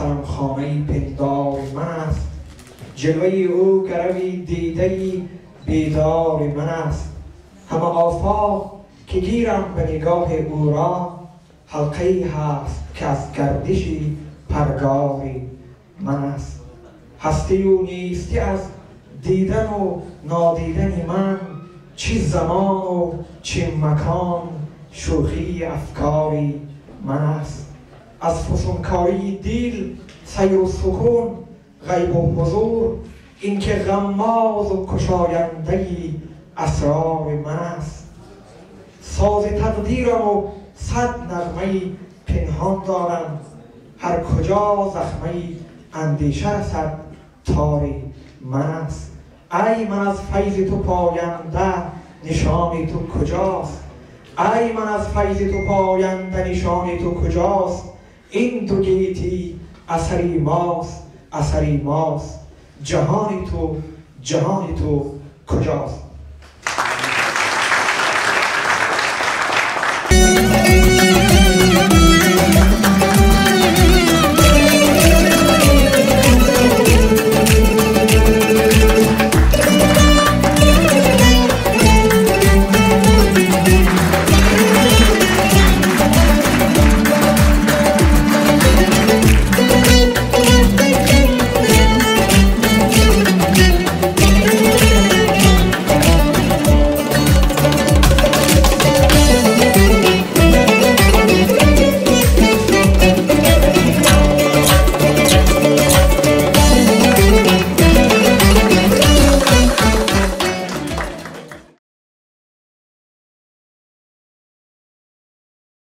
حرمخانه پندار من است. جلوه او گروی دیده بیدار من است. همه آفاق که گیرم به نگاه او را، حلقه‌ای هست که از گردشی پرگار من است. هستی و نیستی از دیدن و نادیدن من، چه زمان و چه مکان شوخی افکاری من است. از فسونکاری دل سیر و سکون غیب و حضور، این که غماز و کشاینده اسرار من است. ساز تقدیرم و صد نغمه پنهان دارم، هر کجا زخمه اندیشه رسد تار من است. ای من از فیض تو پاینده نشان تو کجاست؟ ای من از فیض تو پاینده نشان تو کجاست؟ این دو گیتی اثری ماست، اثری ماست. جهان تو کجاست؟